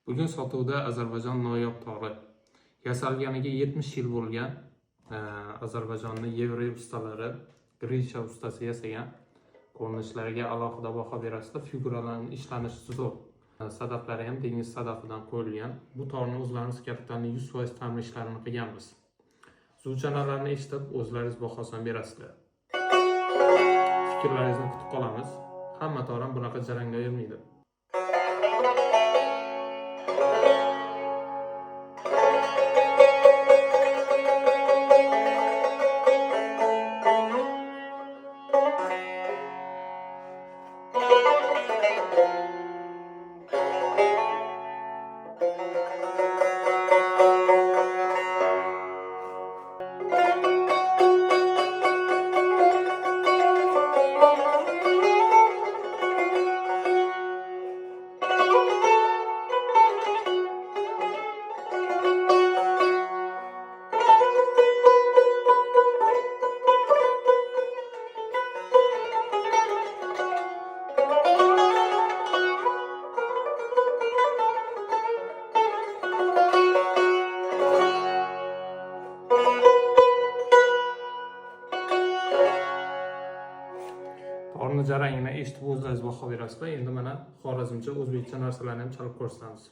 Bugun sotuvda Ozarbayjon noyob tog'i. Yasalganiga 70 yil bo'lgan Ozarbayjonning Yevroy ustalari, Grisha ustasi yasagan. Ko'rinishlariga alohida baho berasizlar. Figuralarning ishlanishi zo'r. Sadaflari ham dengiz sadafidan qo'yilgan. Bu tog'ni o'zlarimiz kapitalni 100% ta'mir ishlarini qilganmiz. Suvchanalarni eshitib, o'zlaringiz bahosini berasizlar. Fikrlaringizni kutib qolamiz. Hamma tog' ham bunaqa jarangga yurmaydi. Torni jarangini eshitib o'zlaringiz baho berasizlar. Endi mana xorazmcha, o'zbekcha narsalarni ham chalib ko'rsatamiz.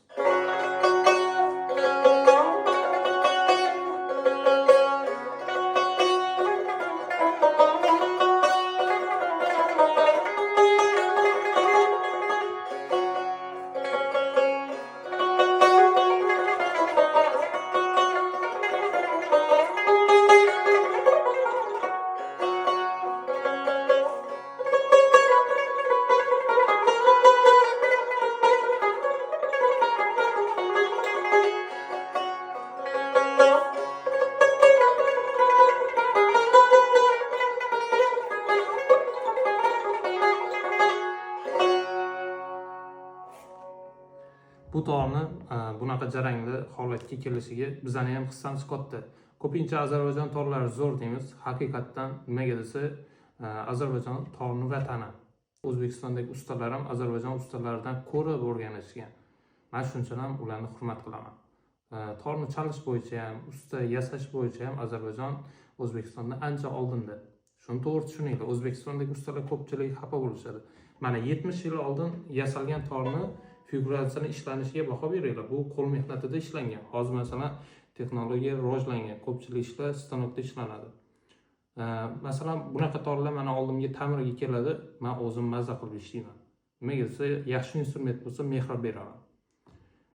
Bu tog'ni bunaqa jarangli holatga kelishiga bizani ham hissamiz katta. Ko'pincha Ozarbayjon tog'lari zo'r deymiz. Haqiqatdan nimaga desa, Ozarbayjon tog'ni vatani. O'zbekistondagi ustalar ham Ozarbayjon ustalaridan ko'rib o'rganishgan. Men shuncha ham ularni hurmat qilaman. Tog'ni chalish bo'yicha ham, usta yasash bo'yicha ham Ozarbayjon O'zbekistondan ancha oldinda. Shuni to'g'ri tushuninglar. O'zbekistondagi ustalar ko'pchilik xafa bo'lishadi. Mana 70 yil oldin yasalgan tog'ni figuratsiyani ishlanishiga baho beringlar. Bu qo'l mehnatida ishlangan. Hozir masalan texnologiya rivojlangan. Ko'pchilik ishlar stanokda ishlanadi. Masalan, bunaqa tog'lar mana oldimga ta'mirga keladi. Men o'zim mazza qilib ishlayman. Nimaga desa, yaxshi instrument bo'lsa mehr beraman.